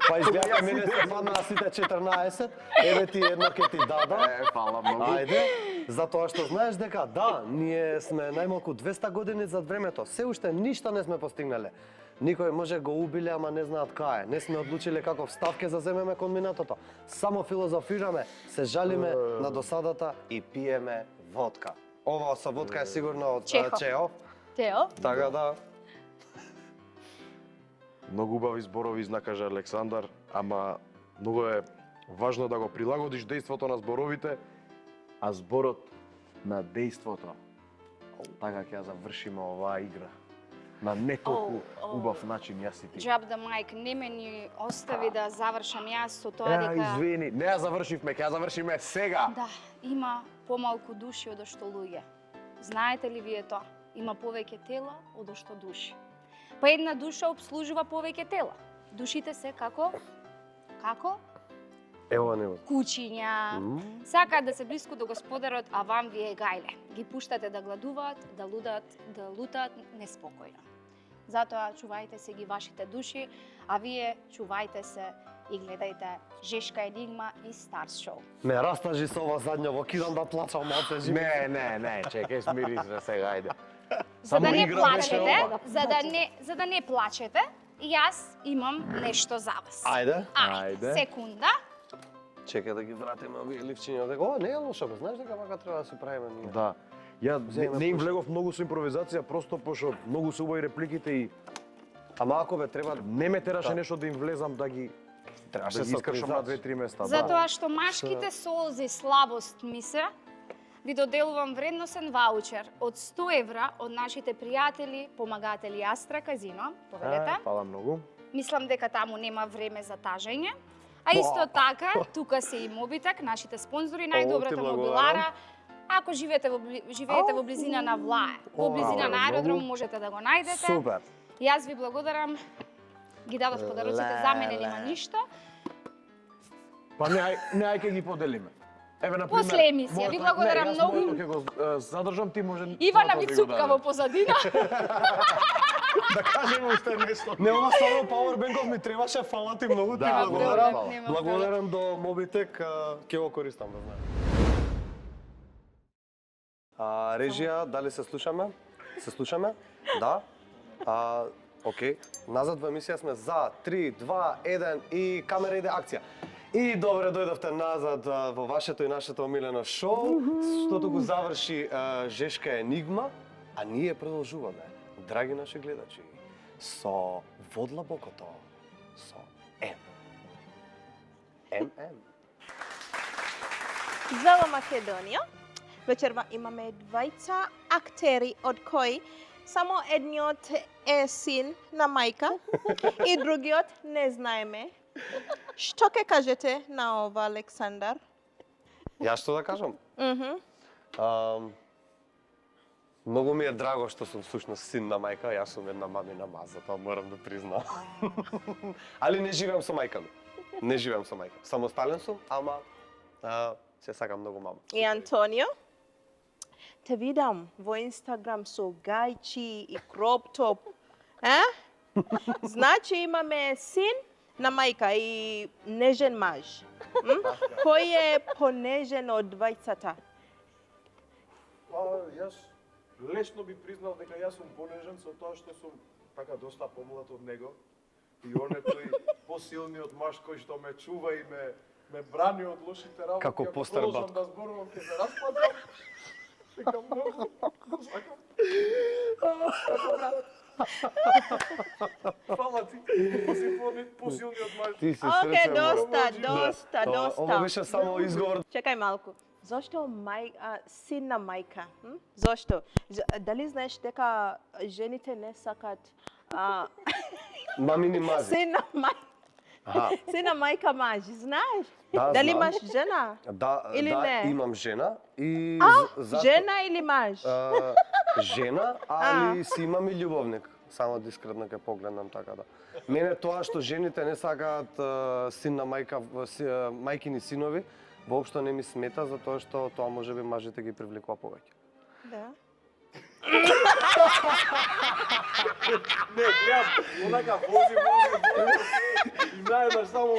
Па изгледа мене се паднаа сите 14, еве ти едно ке ти дадам. Фала многу. Ајде, затоа што знаеш дека да, ние сме најмалку 200 години зад времето, се уште ништо не сме постигнале. Никој може го убиле, ама не знаат кај. Не сме одлучиле каков став ќе заземеме кон минатото. Само филозофираме, се жалиме на досадата и пиеме водка. Ова со водка е сигурно од Чехов. Чехов. Тео? Така да. Многу убави зборови изнакажа Александар, ама многу е важно да го прилагодиш дејството на зборовите, а зборот на дејството. Така ќе ја завршиме оваа игра. На не толку убав начин јас и ти. Job the mic не ме ни остави да завршам јас со тоа дека... Извини, не ја завршивме, ќе ја завршиме сега. Да, има помалку души од што луѓе. Знаете ли вие тоа? Има повеќе тела од што души. Па една душа обслужува повеќе тела. Душите се како? Како? Ево него. Кучиња. Сакаат да се блиску до господарот, а вам ви е гајле. Ги пуштате да гладуваат, да лутаат неспокојно. Затоа чувајте се ги вашите души, а вие чувајте се и гледајте Жешка енигма и Старс шоу. Ме растажи со ова задњово, кидам да плачам малце живи. Не, чекај, смири се сега, ајде. За да не игра беше плачете, ова. за да не плачете, јас имам нешто за вас. Ајде. Ајде. Секунда. Чекај да ги вратиме овие ливчиња. Дека ова не е лошо, бе. Знаеш дека вака треба да си правиме ние. Да. Ја Земе не им пушта. влегов многу со импровизација, просто пошто многу се убави репликите и Ама ако бе треба не ме тераше Да. нешто да им влезам да ги требаше да ги со искршам на импровизација. 2-3 места. Затоа што машките солзи слабост ми се, ви доделувам вредносен ваучер од 100 евра од нашите пријатели, помагатели Астра Казино. Повелете. Фала многу. Мислам дека таму нема време за тажење. А исто така, тука се и Мобитек, нашите спонзори, најдобрата благодарам. мобилара. Ако живеете во близина на Влае, во близина на аеродром, можете да го најдете. Супер. Јас ви благодарам. Ги дадов подароците, за мене нема ништо. Па не ај ќе ги поделиме. Еве на пример. После емисија, ви благодарам многу. Јас ќе го задржам, ти може. Ивана тоа ми да го цупка во дадеш. позадина. Да кажеме уште нешто. Не, ова само Powerbank ми требаше, фала ти многу, ти Да, благодарам. фала. Нема Благодарам до Mobitech, ќе го користам, да знаеш. Режија, дали се слушаме? Се слушаме? Да? Окей. Назад во емисија сме за 3, 2, 1 и камера иде акција. И добре дојдовте назад во вашето и нашето омилено шоу, што туку заврши Жешка енигма, а ние продолжуваме, драги наши гледачи, со Водлабокото, со М. ММ. Здрава Македонија. Вечерва имаме двајца актери од кои само едниот е син на мајка и другиот не знаеме. Што ќе кажете на ова, Александар? Јас што да кажам? Многу ми е драго што сум всушност син на мајка, јас сум една мамина маза, тоа морам да признам. Али не живеам со мајка ми. Не живеам со мајка. Самостален сум, ама се сакам многу мама. И Антонио? Те видам во Инстаграм со гајчи и кроп топ. Значи имаме син на мајка и нежен маж. Кој е понежен од двајцата? Јас лесно би признал дека јас сум понежен со тоа што сум така доста помлад од него и он е тој посилниот маж кој што ме чува и ме брани од лошите работи. Како Ако постар продолжам батко. да зборувам ќе се распадам. Дека многу го сакам. Фала ти, си посилниот маж. Ти се Оке, среќен, доста, Ова доста. беше само изговор. Чекај малку. Зошто син на мајка? Зошто? Дали знаеш дека жените не сакат Мамини мази. син на мајка? Аха. Син на мајка маж, знаеш? Да, Дали знам. имаш жена? Да, Или да, не? имам жена и Жена или маж? жена, али си имам и љубовник. Само дискретно ќе погледнам така да. Мене тоа што жените не сакаат син на мајка, мајкини синови, воопшто не ми смета затоа што тоа можеби мажите ги привлекува повеќе. Да. Не, гледам, онака вози. И најдеш само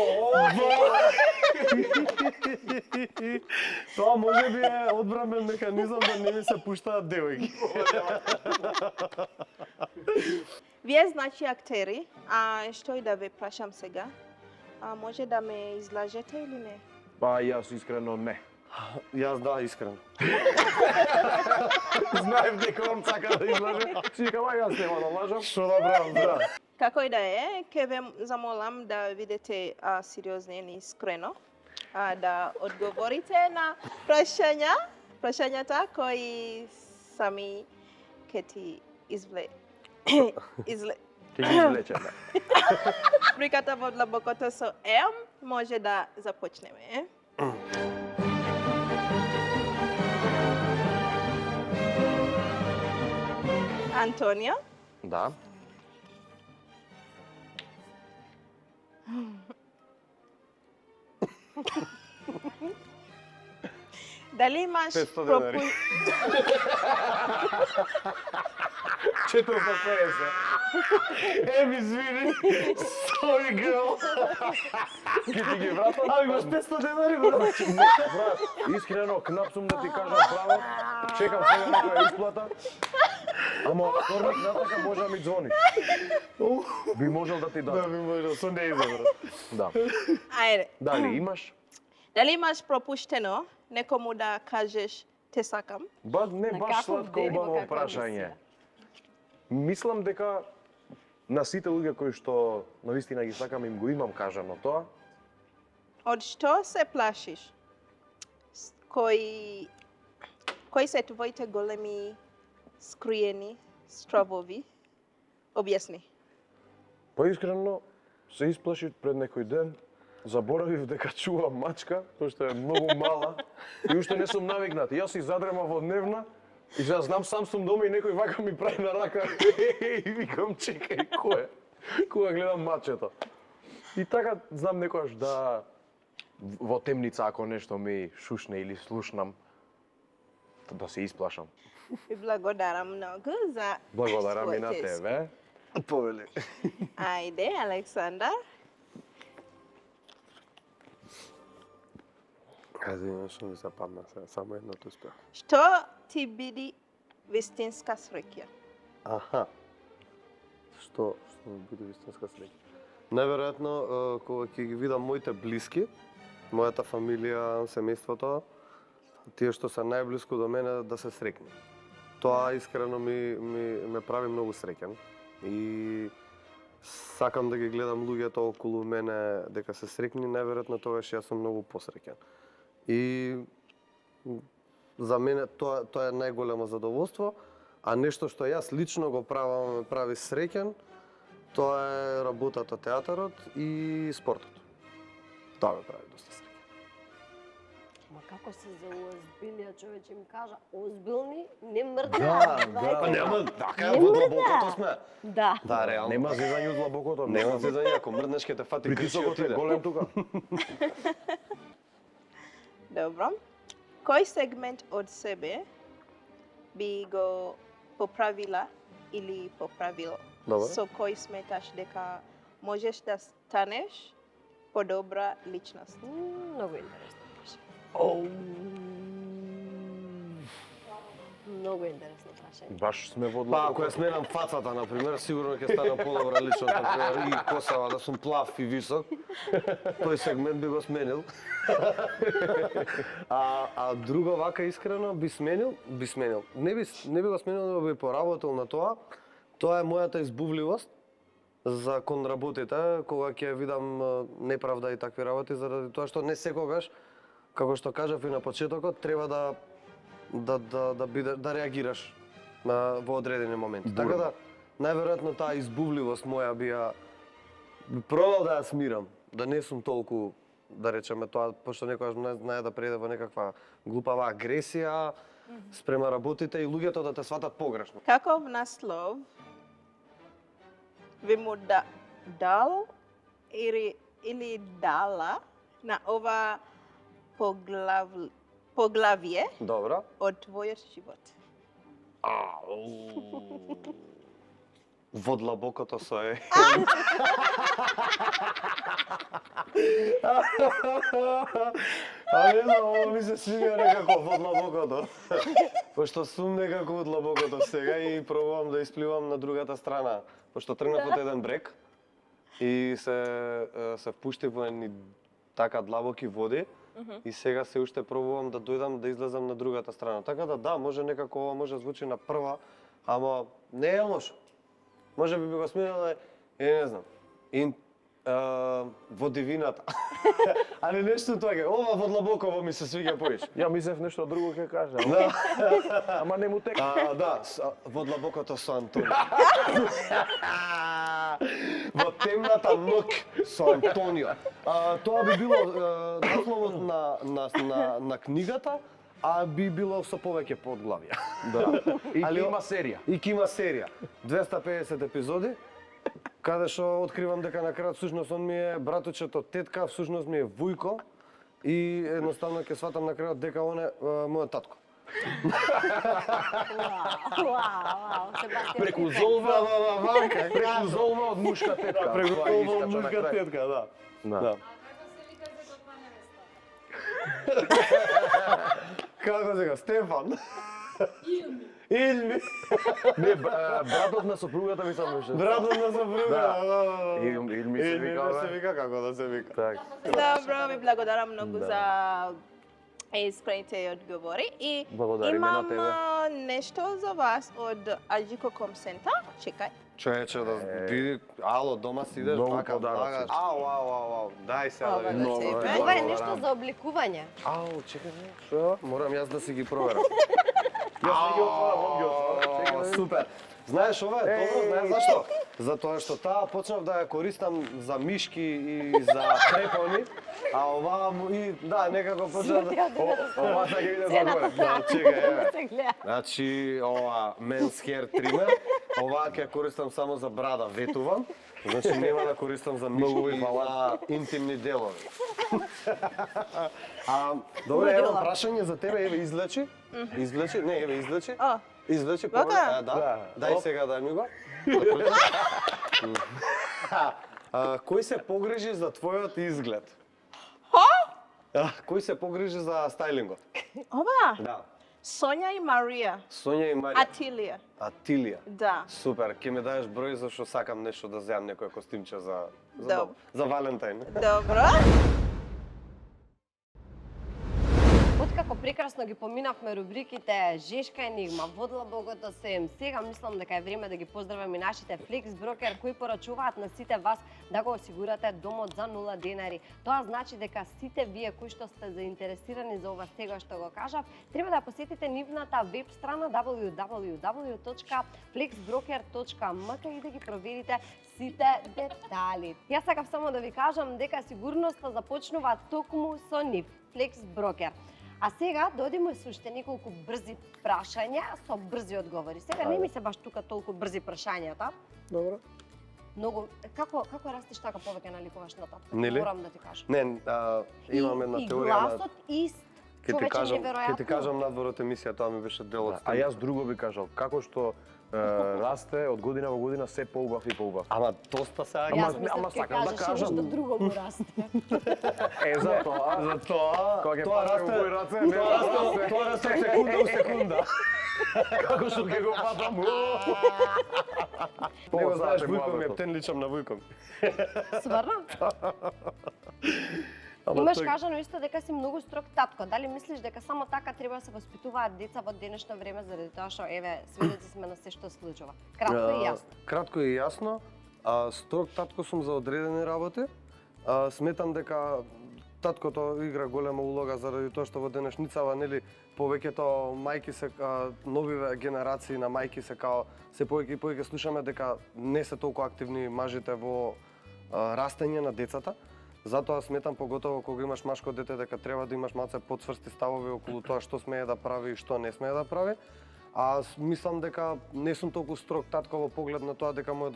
Тоа можеби е одбранбен механизам да не ми се пуштаат девојки. Вие значи актери, а што и да ве прашам сега? Може да ме излажете или не? Па јас искрено не. Јас да, искрено. Знаев дека он сака да излаже. Си викам, јас нема да лажам. Што да правам, да. Како и да е, ќе ве замолам да видите сериозно и искрено, да одговорите на прашањата кои сами ќе ти Ќе ги извлечеме. Приката во длабокото со Ем, може да започнеме. Антонио? Да. Дали имаш 500 денари. 450. Извини. Sorry, girl. Ки ти ги вратам? Имаш 500 денари, брат. Брат, искрено, кнап сум да ти кажам право. Чекам сега некоја исплата. Ама вторник натака може да ми звониш. Би можел да ти Да, дам. би можел, со не брат. Да. Ајде. Дали имаш? Дали имаш пропуштено некому да кажеш те сакам? Не На баш каков сладко ден, во убаво каква прашање. емисија? Мислам дека на сите луѓе кои што навистина ги сакам им го имам кажано тоа. Од што се плашиш? Кои се твоите големи скриени стравови? Објасни. Па искрено се исплаши пред некој ден. Заборавив дека чувам мачка, пошто е многу мала и уште не сум навикнат. Јас си задремав од дневна и сега знам сам сум дома и некој вака ми прави на рака и викам чекај кој е? Кога гледам мачето. И така знам некојаш да во темница ако нешто ми шушне или слушнам да се исплашам. Ви благодарам многу за Благодарам и на твоите тебе. Повели. Ајде, Александар. Извини, што ми се падна сега, само едното успеа. Што ти биди вистинска среќа? Аха. Што ми биде вистинска среќа? Најверојатно, кога ќе ги видам моите блиски, мојата фамилија, семејството, тие што се најблиску до мене да се срекне. Тоа искрено ме прави многу среќен и сакам да ги гледам луѓето околу мене дека се срекни, најверојатно тогаш јас сум многу посреќен. И за мене тоа е најголемо задоволство, а нешто што јас лично го правам, ме прави среќен, тоа е работата театарот и спортот. Тоа ме прави доста среќен. Ма како се заозбилија човече им кажа, озбилни, не мрда. Па нема, така Не во мрда. длабокото сме. Да. Да, реално. Нема зезање од длабокото. Нема зезање, ако мрднеш ќе те фати кричи Притисокот е голем тука. Добро. Кој сегмент од себе би го поправила или поправил? Добро. Со кој сметаш дека можеш да станеш подобра личност? Многу интересно прашање. Многу интересно прашање. Баш сме во Па длабокото. ако ја сменам фацата, на пример, сигурно ќе стана подобра личност, на пример, и косава да сум плав и висок. Тој сегмент би го сменил. А друго вака искрено би сменил. Не би го сменил, но би поработил на тоа. Тоа е мојата избувливост за кон работите, кога ќе видам неправда и такви работи, заради тоа што не секогаш, како што кажав и на почетокот, треба да реагираш во одредени моменти. Бурно. Така да, најверојатно таа избувливост моја би пробал да ја смирам, да не сум толку, да речеме тоа, пошто некогаш знае да преде во некаква глупава агресија спрема работите и луѓето да те сватат погрешно. Каков наслов би му дал или дала на ова поглавие Добро. од твојот живот? Во длабокото со е. Не знам, ово ми се свига некако во длабокото. Пошто сум некако во длабокото сега и пробувам да испливам на другата страна. Пошто тргнав од еден брег и се впуштив во едни така длабоки води и сега се уште пробувам да дојдам да излезам на другата страна. Така да, може некако ова може звучи на прва, ама не е лошо. Може би го смеела, не знам, во дивината. Али нешто тоа, ова во длабоково ми се свиѓа повеќе. Ја мислев нешто друго ќе кажа. Да. Ама не му текна. Да, во длабокото со Антонио. Во темната ноќ со Антонио. Тоа би било насловот на книгата, а би било со повеќе подглавја. Да. И Али ќе има серија. И ќе има серија. 250 епизоди, каде што откривам дека на крајот всушност он ми е братучето тетка, всушност ми е вујко и едноставно ќе сватам на крајот дека он е мојот татко. Вау, Себастијан. Преку золва, преку золва од мушка тетка. Преку Тоа золва искача од на мушка крај. тетка, да. Да. Како сега, Стефан? Илми. Не, братот на сопругата ми сам беше. Братот на сопруга. Да. Илми се Илми вика, да се бе. вика како да се вика. Так. Добро, ви благодарам многу Да. за искрените одговори и Благодариме на имам тебе. нешто за вас од Аджико Комсента. Чекај. Човече да види, ало, дома си идеш, Многу вака, подароци. влагаш. Ау, дај сега да Ова видиш. за тебе. Ова е нешто за обликување. Ау, чекај, што? Морам јас да си ги проверам. Јас не ги отварам, он ги отвара. Чекај да видим. Супер. Знаеш, ова е добро, знаеш зашто? Затоа што таа почнав да ја користам за мишки и за препони, а оваа и да, некако почнав да ова сега иде загоре. Да, чекај, еве. Се гледа. Значи, ова men's hair trimmer, оваа ќе ја користам само за брада, ветувам. Значи нема да користам за мишки и за интимни делови. Добре, ево прашање за тебе, еве излечи. Излечи, не, еве излечи. О, Излечи Вака? повеќе, да. Да. Дај сега дај ми го. Кој се погрижи за твојот изглед? Кој се погрижи за стајлингот? ова. Да. Сонја и Марија. Сонја и Марија. Атилија. Атилија. Да. Супер, ќе ми даеш број зашто сакам нешто да земам некој костимче за Добро. за Валентајн. Добро. Откако прекрасно ги поминавме рубриките Жешка енигма, во длабокото се, сега мислам дека е време да ги поздравам и нашите Flex Broker кои порачуваат на сите вас да го осигурате домот за 0 денари. Тоа значи дека сите вие кои што сте заинтересирани за ова сега што го кажав, треба да посетите нивната веб страна www.flexbroker.mk и да ги проверите сите детали. Јас сакав само да ви кажам дека сигурноста започнува токму со нив, Flex Broker. А сега дојдеме со уште неколку брзи прашања со брзи одговори. Сега не ми се баш тука толку брзи прашањата. Добро. Многу како растеш така повеќе наликуваш на татко. Нели? Морам да ти кажам. Не, имам една И теорија на гласот ист. Ќе ти Човече кажам, неверојатно. ќе ти кажам надвор од емисија, тоа ми беше дел од А јас друго би кажал, како што расте од година во година се поубав и поубав. Ама доста сега Ама- Јас мислам ама ќе сакам да кажеш кажам. што друго му расте. За тоа, кога ќе тоа патам расте, во раце, не тоа расте од секунда у секунда. како што ќе го патам. Него знаеш, Познате Вујко ми е муабетот. птен, личам на Вујко. Сварно? Ама Имаш тој- кажано исто дека си многу строг татко. Дали мислиш дека само така треба да се воспитуваат деца во денешно време заради тоа што еве сведоци сме на се што се случува? Кратко и јасно. Кратко и јасно. Строг татко сум за одредени работи. Сметам дека таткото игра голема улога заради тоа што во денешницава, нели, повеќето мајки се новиве генерации на мајки се као се повеќе и повеќе слушаме дека не се толку активни мажите во растење на децата. Затоа сметам поготово кога имаш машко дете дека треба да имаш малце потврсти ставови околу тоа што смее да прави и што не смее да прави. Мислам дека не сум толку строг татко во поглед на тоа дека му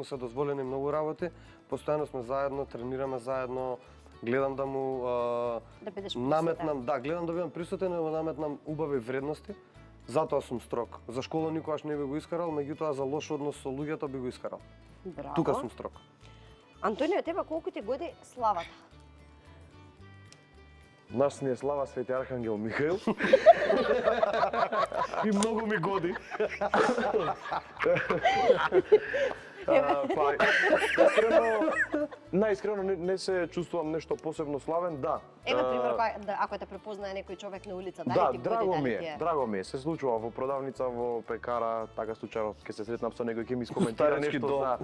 се дозволени многу работи. Постојано сме заедно, тренираме заедно, Гледам да му Да бидеш наметнам, да, гледам да бидам присутен и да му наметнам убави вредности. Затоа сум строг. За школа никогаш не би го искарал, меѓутоа за лош однос со луѓето би го искарал. Браво. Тука сум строг. Антонио, тебе колку ти годи славата? Нас ни е слава Свети Архангел Михаил. И многу ми годи. Па, искрено, најискрено не се чувствувам нешто посебно славен, да. Еве пример, ако те препознае некој човек на улица, дали Да, ти годи, драго ми дали е, ти е? драго ми е. Се случува во продавница, во пекара, така случајно ќе се сретнам со некој, ќе ми искоментира Старечки нешто дом. за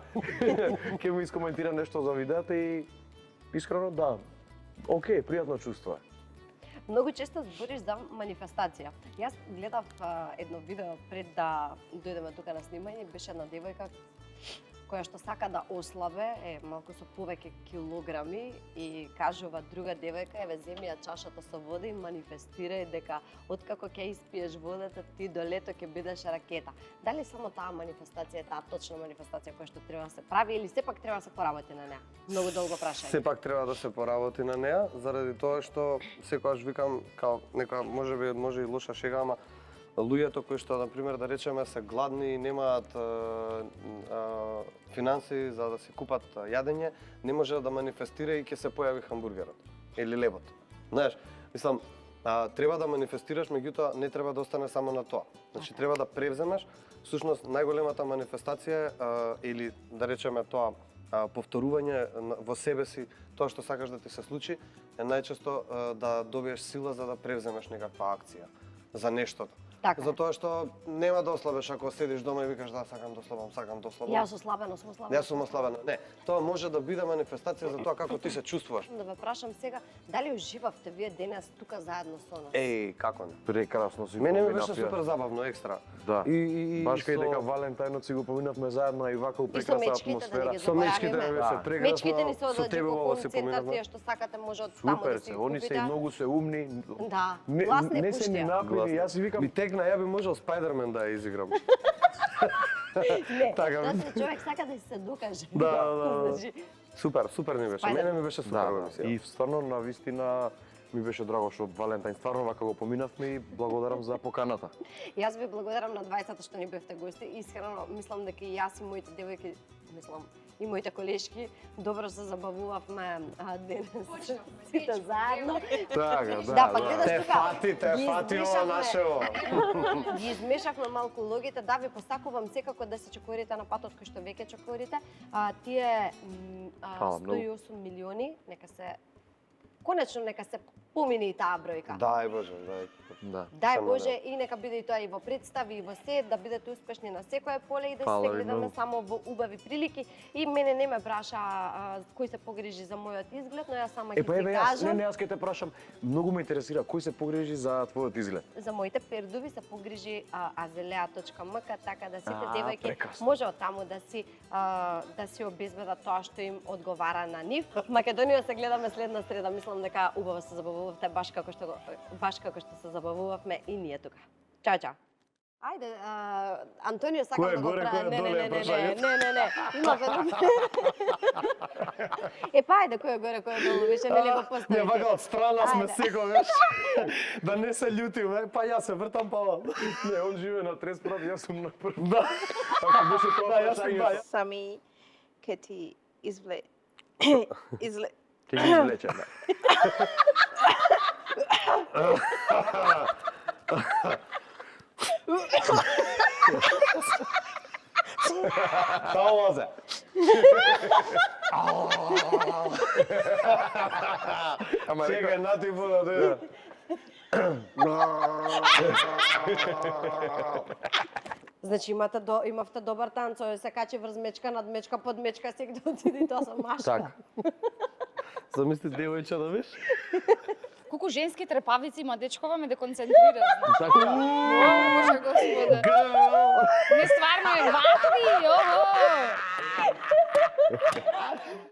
ќе ми искоментира нешто за видеата и искрено да. Океј, пријатно чувство е. Многу често збориш за манифестација. Јас гледав едно видео пред да дојдеме тука на снимање, беше една девојка која што сака да ослабе, малку со повеќе килограми и кажува друга девојка, еве земи ја чашата со вода и манифестирај дека откако ќе испиеш водата, ти до лето ќе бидеш ракета. Дали само таа манифестација е таа точна манифестација која што треба да се прави или сепак треба да се поработи на неа? Многу долго прашање. Сепак треба да се поработи на неа, заради тоа што секогаш викам као нека може и лоша шега, ама луѓето кои што на пример да речеме се гладни и немаат финанси за да си купат јадење, не може да манифестира и ќе се појави хамбургерот или лебот. Знаеш, мислам, треба да манифестираш, меѓутоа не треба да остане само на тоа. Значи треба да превземеш, всушност најголемата манифестација или да речеме тоа повторување во себе си тоа што сакаш да ти се случи е најчесто да добиеш сила за да превземеш некаква акција за нештото. Така е. Затоа што нема да ослабеш ако седиш дома и викаш да сакам да ослабам, сакам да ослабам. Јас ослабено сум ослабена. Јас сум ослабена. Не, тоа може да биде манифестација за тоа како ти се чувствуваш. Да ве прашам сега, дали уживавте вие денес тука заедно со нас? Еј, како не? Прекрасно си Мене ми поминав беше ја. супер забавно, екстра. Да. И Баш кај со- дека Валентајнот си го поминавме заедно и вака у И со прекрасна мечките, да атмосфера. не ги Со мечките заборавиме. ми беше Да. прекрасно. Мечките ни се со одат тебе по убаво се центар, поминавме. тие што сакате може од таму Супер да се, си они се и купите. многу се умни. Да, Не, гласни не се ни пуштија. напили, јас си викам Ми текна, ја би можел Спајдермен да ја изиграм. Не, Така тоа ми. се човек сака да се докаже. Да. Значи, Супер, супер ми беше. Спајдермен. Мене ми беше супер Да, во да. емисија. И стварно на вистина ми беше драго што Валентајн стварно вака го поминавме и благодарам за поканата. Јас ви благодарам на двајцата што ни бевте гости. Искрено мислам дека и јас и моите девојки, мислам и моите колешки добро се забавувавме денес сите заедно. Така, Да, па гледаш Те тука, фати, те ги фати ова измешавме. нашево. Ги измешавме малку логите, да ви посакувам секако да се чекорите на патот кој што веќе чекорите. Тие Фала многу. 108 милиони, нека се конечно нека се помине и таа бројка. Дај Боже, дај. Да. Дај Само Боже и нека биде и тоа и во представи и во се, да бидете успешни на секое поле и да Фала се ви гледаме многу. само во убави прилики. И мене не ме праша кој се погрижи за мојот изглед, но јас сама ќе Па ти еве јас, кажам. јас ќе те прашам, многу ме интересира кој се погрижи за твојот изглед. За моите пердуви се погрижи azalea.mk, така да сите девојки прекрасно. може од таму да си обезбедат тоа што им одговара на нив. Македонија се гледаме следна среда, мислам дека убаво се забавувавте баш како што се забавувавме и ние тука. Чао, чао. Ајде, Антонио сакам Кој е да го горе, кој е доле, не, прашањето? не. Има веднаш. Па ајде, кој е горе, кој е долу, више не го Не, поставите. вака од страна сме Ајде. секогаш. Да не се љутиме, па јас се вртам па. Не, он живее на трес прав, јас сум на прв. Да. Ако беше тоа Да, јас сум прашање, Сами ќе ти изле... изле... ќе ги извлече, да. Само возе. Ама Чекај, нати вода дојде. Значи имавте добар танц, ој се качи врз мечка, над мечка, под мечка, сек да отиде и тоа со машка. Така. Замисли девојче да биш? Колку женски трепавици има дечкова ме деконцентрира. Така. Боже господе. Не стварно е вакви, ого!